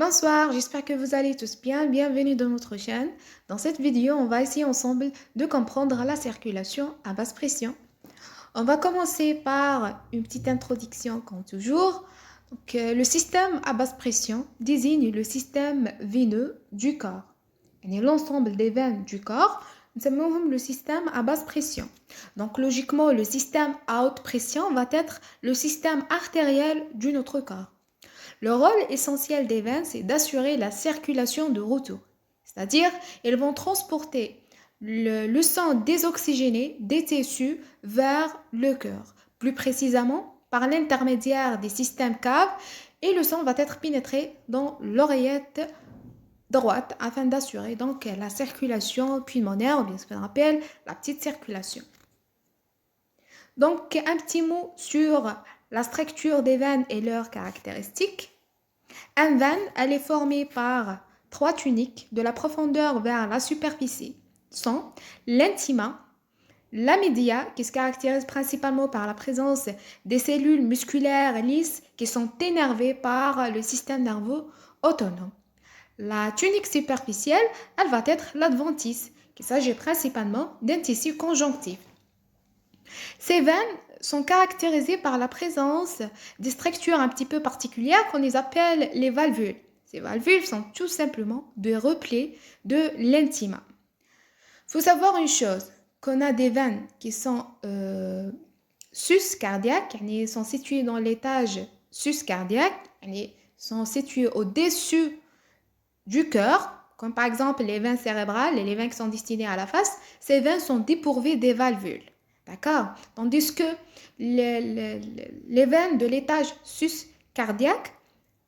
Bonsoir, j'espère que vous allez tous bien. Bienvenue dans notre chaîne. Dans cette vidéo, on va essayer ensemble de comprendre la circulation à basse pression. On va commencer par une petite introduction comme toujours. Le système à basse pression désigne le système veineux du corps. Et l'ensemble des veines du corps, nous appelons le système à basse pression. Donc logiquement, le système à haute pression va être le système artériel de notre corps. Le rôle essentiel des veines, c'est d'assurer la circulation de retour. C'est-à-dire, elles vont transporter le sang désoxygéné des tissus vers le cœur. Plus précisément, par l'intermédiaire des systèmes caves, et le sang va être pénétré dans l'oreillette droite afin d'assurer donc la circulation pulmonaire, ou bien ce qu'on appelle la petite circulation. Donc, un petit mot sur la structure des veines et leurs caractéristiques. Une veine, elle est formée par trois tuniques de la profondeur vers la superficie. Sont l'intima, la média, qui se caractérise principalement par la présence des cellules musculaires lisses qui sont énervées par le système nerveux autonome. La tunique superficielle, elle va être l'adventice, qui s'agit principalement d'un tissu conjonctif. Ces veines sont caractérisées par la présence des structures un petit peu particulières qu'on les appelle les valvules. Ces valvules sont tout simplement des replets de l'intima. Il faut savoir une chose, qu'on a des veines qui sont sus-cardiaques, elles sont situées dans l'étage sus-cardiaque, elles sont situées au-dessus du cœur, comme par exemple les veines cérébrales et les veines qui sont destinées à la face. Ces veines sont dépourvues des valvules. D'accord? Tandis que les veines de l'étage sous-cardiaque,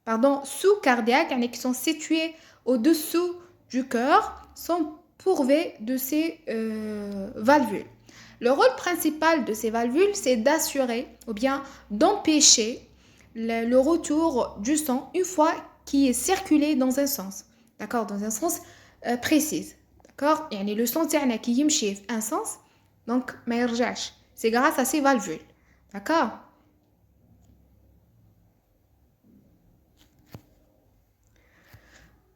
qui sont situées au-dessous du cœur, sont pourvues de ces valvules. Le rôle principal de ces valvules, c'est d'assurer ou bien d'empêcher le retour du sang une fois qu'il est circulé dans un sens. D'accord? Dans un sens précis. D'accord? Et le sang qui yimchi un sens, donc ما يرجعش. C'est grâce à ces valvules. D'accord?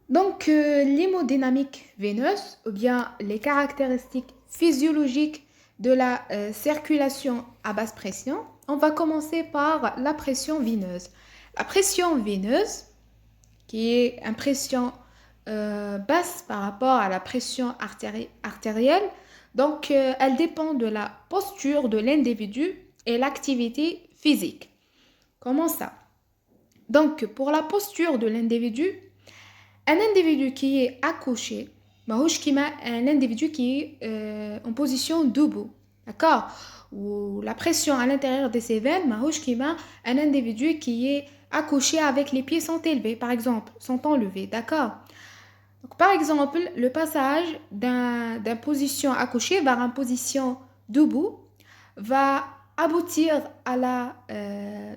Donc l'hémodynamique veineuse ou bien les caractéristiques physiologiques de la circulation à basse pression, on va commencer par la pression veineuse. La pression veineuse, qui est une pression basse par rapport à la pression artérielle, donc elle dépend de la posture de l'individu et l'activité physique. Comment ça? Donc pour la posture de l'individu, un individu qui est accouché, un individu qui est en position debout, d'accord? Ou la pression à l'intérieur de ses veines, un individu qui est accouché avec les pieds sont élevés, par exemple, sont enlevés, d'accord? Donc, par exemple, le passage d'une position accouchée vers une position debout va aboutir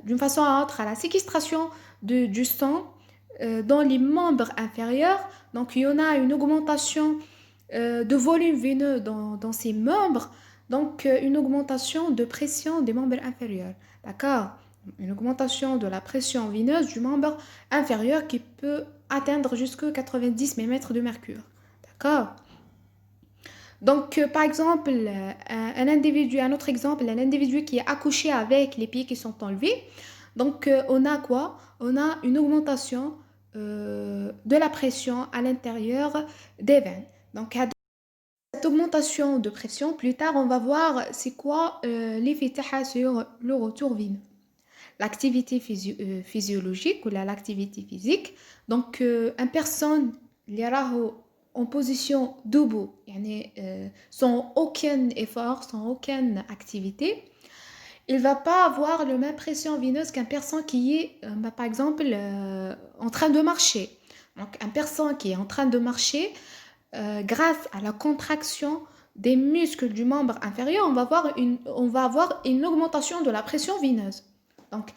d'une façon à autre à la séquestration du sang dans les membres inférieurs. Donc, il y en a une augmentation de volume veineux dans ces membres, donc une augmentation de pression des membres inférieurs. D'accord? Une augmentation de la pression veineuse du membre inférieur qui peut atteindre jusqu'à 90 mm de mercure. D'accord? Donc, par exemple, un autre exemple, un individu qui est accouché avec les pieds qui sont enlevés. Donc, on a quoi? On a une augmentation de la pression à l'intérieur des veines. Donc, cette augmentation de pression, plus tard, on va voir c'est quoi l'effet sur le retour veineux. L'activité physiologique ou l'activité physique. Donc, une personne qui est en position debout, sans aucun effort, sans aucune activité, il ne va pas avoir la même pression veineuse qu'une personne qui est, par exemple, en train de marcher. Donc, une personne qui est en train de marcher, grâce à la contraction des muscles du membre inférieur, on va avoir une augmentation de la pression veineuse. Donc,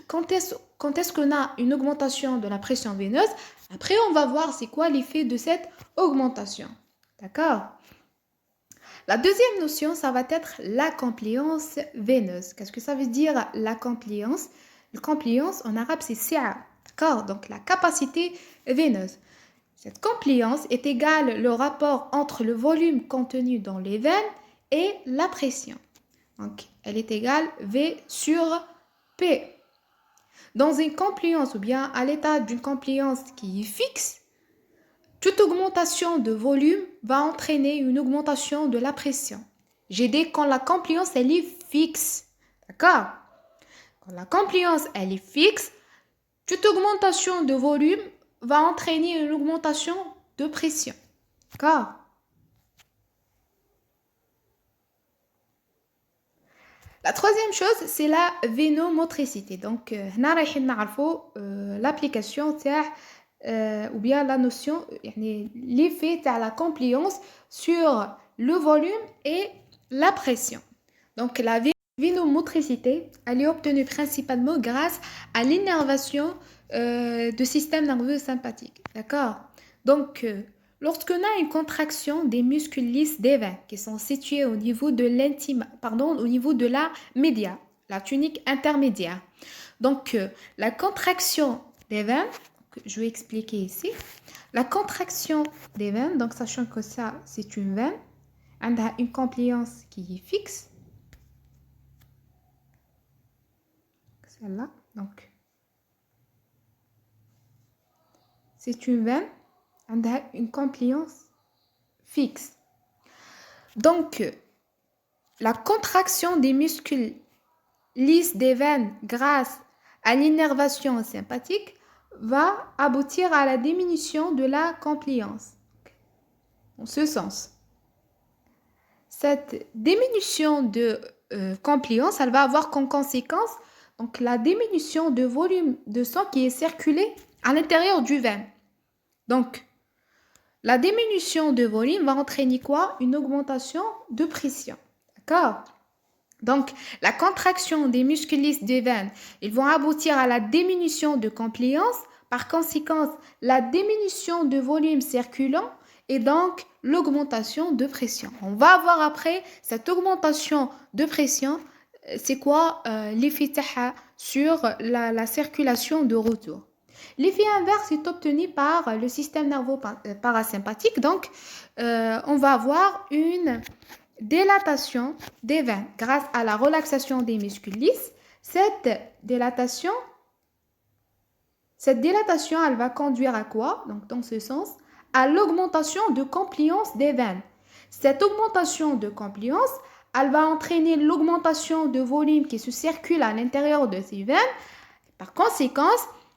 quand est-ce qu'on a une augmentation de la pression veineuse, après on va voir c'est quoi l'effet de cette augmentation. D'accord? La deuxième notion, ça va être la compliance veineuse. Qu'est-ce que ça veut dire la compliance? La compliance en arabe c'est si'a. D'accord? Donc, la capacité veineuse. Cette compliance est égale le rapport entre le volume contenu dans les veines et la pression. Donc, elle est égale V sur P. Dans une compliance ou bien à l'état d'une compliance qui est fixe, toute augmentation de volume va entraîner une augmentation de la pression. J'ai dit quand la compliance elle est fixe. D'accord? Quand la compliance elle est fixe, toute augmentation de volume va entraîner une augmentation de pression. D'accord? La troisième chose, c'est la vénomotricité. Donc, l'application ou bien la notion, l'effet de la compliance sur le volume et la pression. Donc, la vénomotricité, elle est obtenue principalement grâce à l'innervation du système nerveux sympathique. D'accord? Donc, lorsqu'on a une contraction des muscles lisses des veines qui sont situés au niveau de au niveau de la média, la tunique intermédiaire. Donc, la contraction des veines, je vais expliquer ici. La contraction des veines, donc sachant que ça, c'est une veine, elle a une compliance qui est fixe. Celle-là, donc, c'est une veine. On a une compliance fixe. Donc, la contraction des muscles lisses des veines grâce à l'innervation sympathique va aboutir à la diminution de la compliance. En ce sens, cette diminution de compliance, elle va avoir comme conséquence donc, la diminution de volume de sang qui est circulé à l'intérieur du veine. Donc, la diminution de volume va entraîner quoi? Une augmentation de pression. D'accord? Donc, la contraction des muscles lisses des veines, ils vont aboutir à la diminution de compliance. Par conséquent, la diminution de volume circulant et donc l'augmentation de pression. On va avoir après cette augmentation de pression, c'est quoi l'effet sur la circulation de retour. L'effet inverse est obtenu par le système nerveux parasympathique. Donc, on va avoir une dilatation des veines grâce à la relaxation des muscles lisses. Cette dilatation, elle va conduire à quoi? Donc, dans ce sens, à l'augmentation de compliance des veines. Cette augmentation de compliance, elle va entraîner l'augmentation de volume qui se circule à l'intérieur de ces veines. Par conséquent,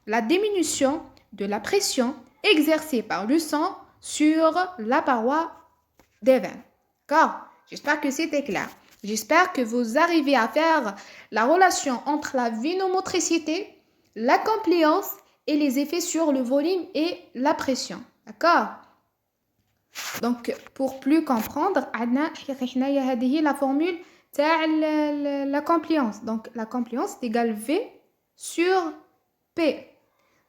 la diminution de la pression exercée par le sang sur la paroi des veines. D'accord? J'espère que c'était clair. J'espère que vous arrivez à faire la relation entre la vénomotricité, la compliance et les effets sur le volume et la pression. D'accord? Donc, pour plus comprendre, la formule de la compliance. Donc, la compliance est égale V sur P.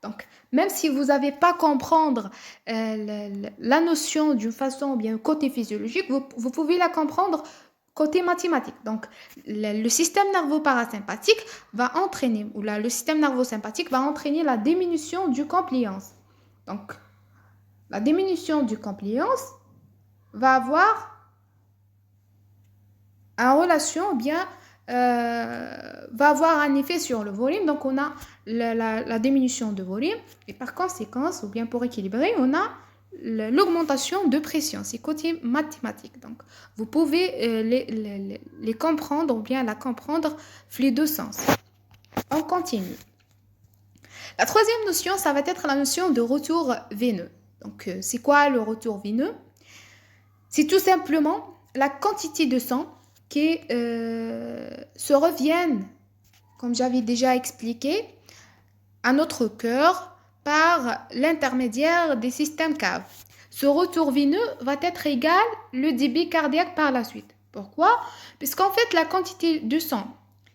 Donc, même si vous n'avez pas comprendre la notion d'une façon ou bien côté physiologique, vous pouvez la comprendre côté mathématique. Donc, le système nerveux parasympathique va entraîner, ou le système nerveux sympathique va entraîner la diminution du compliance. Donc, la diminution du compliance va avoir en relation ou bien va avoir un effet sur le volume. Donc, on a la diminution de volume et par conséquent, ou bien pour équilibrer, on a l'augmentation de pression. C'est côté mathématique. Donc, vous pouvez les comprendre ou bien la comprendre les deux sens. On continue. La troisième notion, ça va être la notion de retour veineux. Donc, c'est quoi le retour veineux? C'est tout simplement la quantité de sang qui se reviennent, comme j'avais déjà expliqué, à notre cœur par l'intermédiaire des systèmes caves. Ce retour veineux va être égal le débit cardiaque par la suite. Pourquoi? Puisqu'en fait, la quantité de sang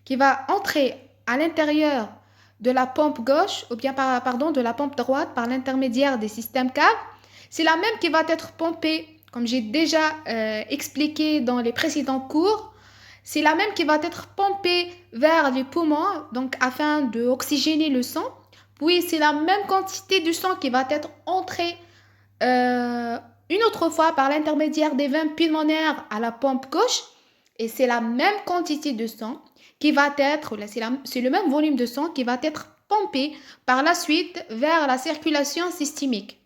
qui va entrer à l'intérieur de la pompe gauche, ou bien de la pompe droite par l'intermédiaire des systèmes caves, c'est la même qui va être pompée, comme j'ai déjà expliqué dans les précédents cours. C'est la même qui va être pompée vers les poumons, donc afin d'oxygéner le sang, Puis c'est la même quantité du sang qui va être entrée une autre fois par l'intermédiaire des veines pulmonaires à la pompe gauche. Et c'est la même quantité de sang qui va être, c'est le même volume de sang qui va être pompé par la suite vers la circulation systémique.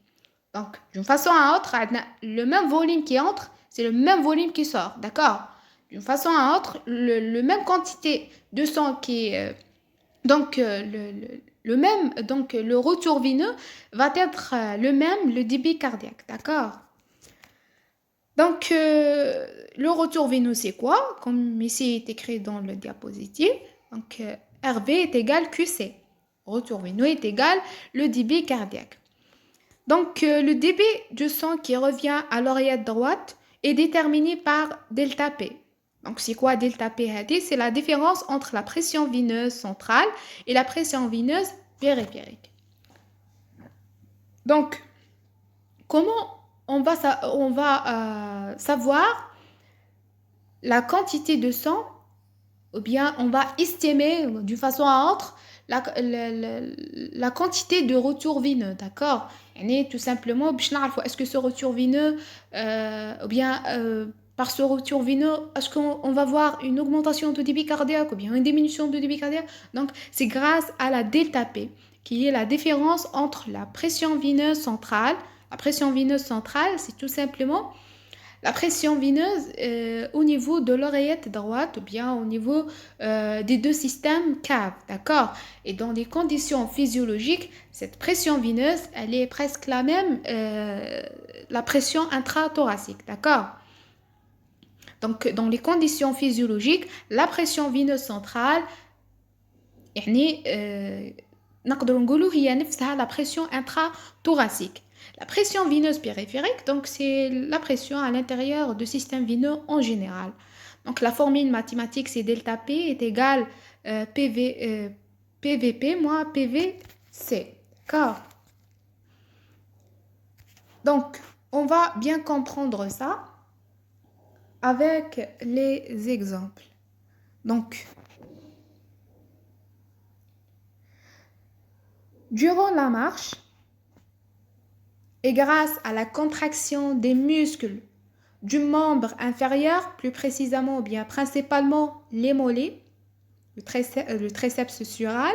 Donc, d'une façon à autre, le même volume qui entre, c'est le même volume qui sort, d'accord? D'une façon à autre, le même quantité de sang qui est... donc, le même, donc, le retour veineux va être le même, le débit cardiaque, d'accord? Donc, le retour veineux, c'est quoi? Comme ici est écrit dans le diapositive. Donc, RV est égal QC. Retour veineux est égal le débit cardiaque. Donc, le débit du sang qui revient à l'oreillette droite est déterminé par delta P. Donc, c'est quoi delta P? C'est la différence entre la pression veineuse centrale et la pression veineuse périphérique. Donc, comment on va savoir la quantité de sang, ou bien on va estimer d'une façon à autre la quantité de retour veineux, d'accord? Et tout simplement, est-ce que ce retour veineux, ou bien par ce retour veineux, est-ce qu'on va voir une augmentation de débit cardiaque ou bien une diminution de débit cardiaque? Donc, c'est grâce à la delta P, qui est la différence entre la pression veineuse centrale. La pression veineuse centrale, c'est tout simplement la pression veineuse au niveau de l'oreillette droite ou bien au niveau des deux systèmes caves, d'accord? Et dans les conditions physiologiques, cette pression veineuse, elle est presque la même, la pression intrathoracique, d'accord? Donc, dans les conditions physiologiques, la pression veineuse centrale, نقدر نقولوا هي نفسها la pression intrathoracique. La pression veineuse périphérique, donc c'est la pression à l'intérieur du système veineux en général. Donc la formule mathématique, c'est delta P est égal PVP moins PVC. D'accord? Donc, on va bien comprendre ça avec les exemples. Donc, durant la marche, et grâce à la contraction des muscles du membre inférieur, plus précisément ou bien principalement les mollets, le triceps sural,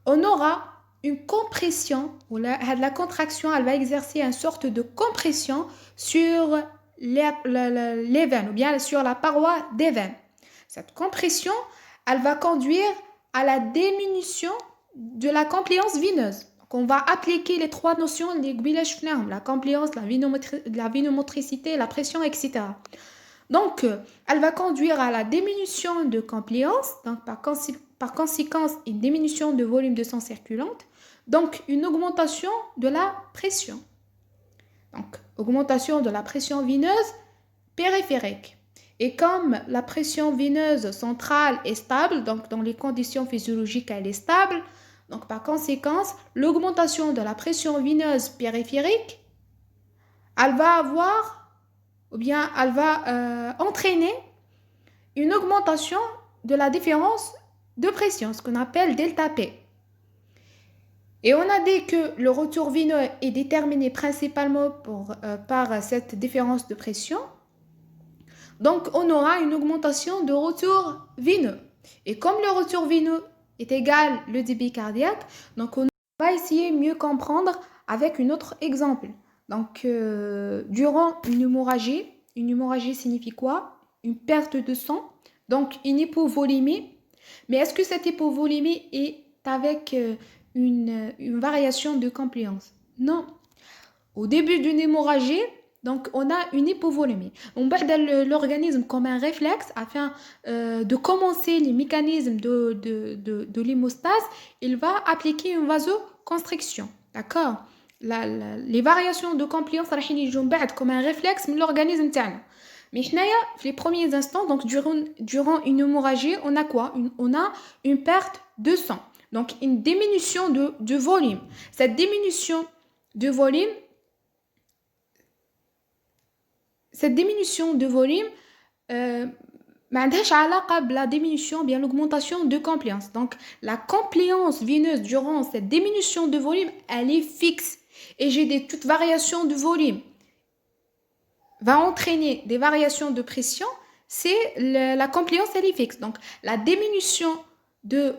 on aura une compression, ou la contraction, elle va exercer une sorte de compression sur les veines, ou bien sur la paroi des veines. Cette compression, elle va conduire à la diminution de la compliance veineuse. Donc, on va appliquer les trois notions, la compliance, la venomotricité, la pression, etc. Donc, elle va conduire à la diminution de compliance, donc par conséquence, une diminution de volume de sang circulante, donc une augmentation de la pression. Donc, augmentation de la pression veineuse périphérique. Et comme la pression veineuse centrale est stable, donc dans les conditions physiologiques, elle est stable, donc par conséquence, l'augmentation de la pression veineuse périphérique, elle va avoir, ou bien elle va entraîner une augmentation de la différence de pression, ce qu'on appelle delta P. Et on a dit que le retour veineux est déterminé principalement par cette différence de pression. Donc, on aura une augmentation de retour veineux. Et comme le retour veineux est égal au débit cardiaque, donc on va essayer de mieux comprendre avec un autre exemple. Donc, durant une hémorragie signifie quoi? Une perte de sang, donc une hypovolémie. Mais est-ce que cette hypovolémie est avec une variation de compliance? Non. Au début d'une hémorragie, donc on a une hypovolémie. On bat l'organisme comme un réflexe afin de commencer les mécanismes de l'hémostase. Il va appliquer une vasoconstriction. D'accord? Les variations de compliance sont comme un réflexe de l'organisme. Mais les premiers instants, donc durant une hémorragie, on a quoi? On a une perte de sang. Donc une diminution de volume. Cette diminution de volume, ما عندهاش علاقة بلا diminution, bien l'augmentation de compliance. Donc, la compliance veineuse durant cette diminution de volume, elle est fixe. Et j'ai des toutes variations de volume va entraîner des variations de pression, c'est la compliance, elle est fixe. Donc, la diminution de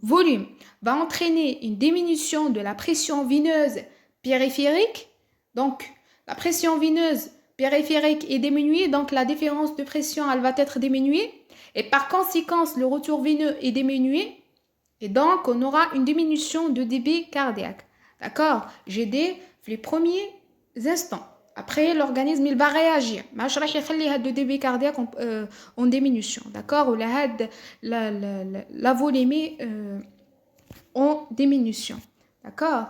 volume va entraîner une diminution de la pression veineuse périphérique. Donc, la pression veineuse périphérique est diminuée, donc la différence de pression, elle va être diminuée. Et par conséquent, le retour veineux est diminué. Et donc, on aura une diminution de débit cardiaque. D'accord? GD, les premiers instants. Après, l'organisme, il va réagir. Mais je vais de débit cardiaque en diminution. D'accord? Ou la volémie en diminution. D'accord?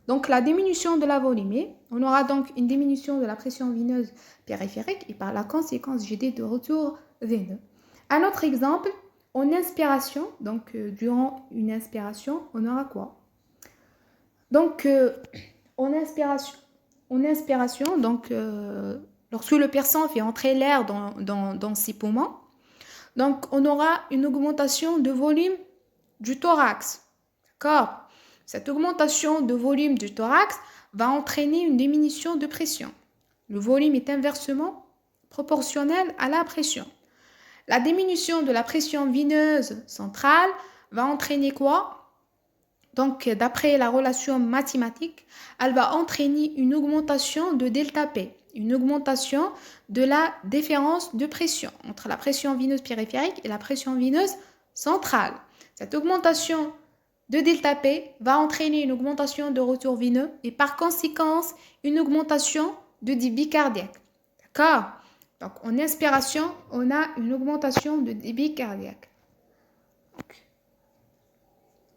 Donc, la diminution de la volémie, on aura donc une diminution de la pression veineuse périphérique et par la conséquence, GD de retour veineux. Un autre exemple, en inspiration, donc durant une inspiration, on aura quoi? Donc, en inspiration, donc lorsque le patient fait entrer l'air dans ses poumons, donc on aura une augmentation de volume du thorax. D'accord? Cette augmentation de volume du thorax va entraîner une diminution de pression. Le volume est inversement proportionnel à la pression. La diminution de la pression veineuse centrale va entraîner quoi? Donc, d'après la relation mathématique, elle va entraîner une augmentation de delta P, une augmentation de la différence de pression entre la pression veineuse périphérique et la pression veineuse centrale. Cette augmentation de delta P va entraîner une augmentation de retour veineux et par conséquence, une augmentation de débit cardiaque. D'accord? Donc, en inspiration, on a une augmentation de débit cardiaque.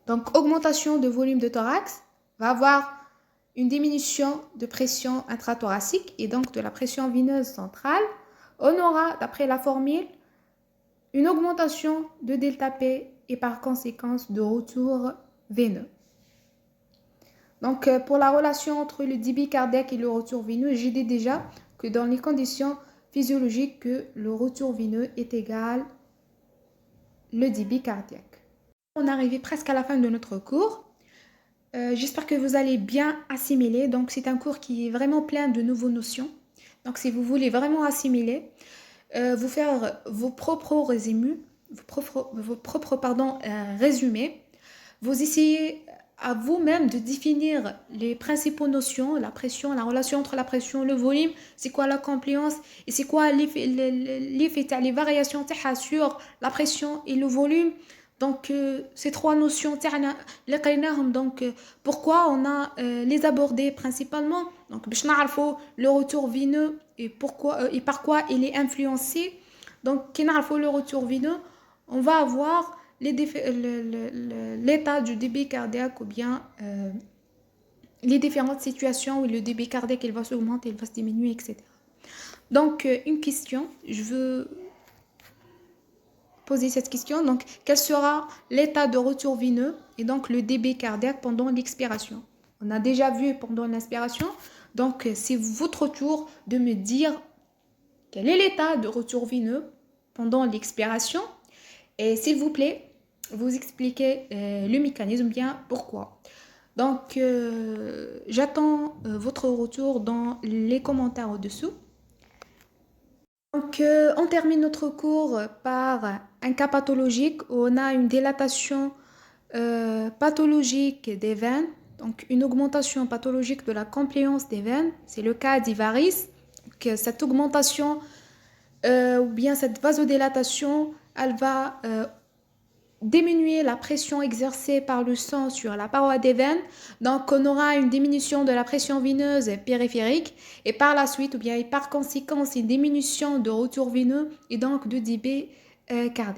Donc, augmentation de volume de thorax va avoir une diminution de pression intrathoracique et donc de la pression veineuse centrale. On aura, d'après la formule, une augmentation de delta P et par conséquence de retour veineux. Donc, pour la relation entre le débit cardiaque et le retour veineux, j'ai dit déjà que dans les conditions physiologiques, que le retour veineux est égal le débit cardiaque. On est arrivé presque à la fin de notre cours. J'espère que vous allez bien assimiler. Donc, c'est un cours qui est vraiment plein de nouvelles notions. Donc, si vous voulez vraiment assimiler, vous faire vos propres résumés, résumés, vous essayez à vous-même de définir les principaux notions, la pression, la relation entre la pression et le volume, c'est quoi la compliance et c'est quoi les variations sur la pression et le volume. Donc, ces trois notions, donc, pourquoi on a les abordées principalement. Donc, le retour veineux et, pourquoi, et par quoi il est influencé. Donc, le retour veineux, on va avoir l'état du débit cardiaque ou bien les différentes situations où le débit cardiaque il va s'augmenter, il va se diminuer, etc. Donc, une question, je veux poser cette question. Donc, quel sera l'état de retour veineux et donc le débit cardiaque pendant l'expiration? On a déjà vu pendant l'inspiration. Donc, c'est votre tour de me dire quel est l'état de retour veineux pendant l'expiration. Et s'il vous plaît, vous expliquez le mécanisme, bien pourquoi. Donc, j'attends votre retour dans les commentaires au-dessous. Donc, on termine notre cours par un cas pathologique où on a une dilatation pathologique des veines, donc une augmentation pathologique de la compliance des veines, c'est le cas d'Ivaris. Cette augmentation ou bien cette vasodilatation, elle va diminuer la pression exercée par le sang sur la paroi des veines. Donc, on aura une diminution de la pression veineuse périphérique et par la suite, ou bien par conséquence, une diminution de retour veineux et donc de débit cardiaque.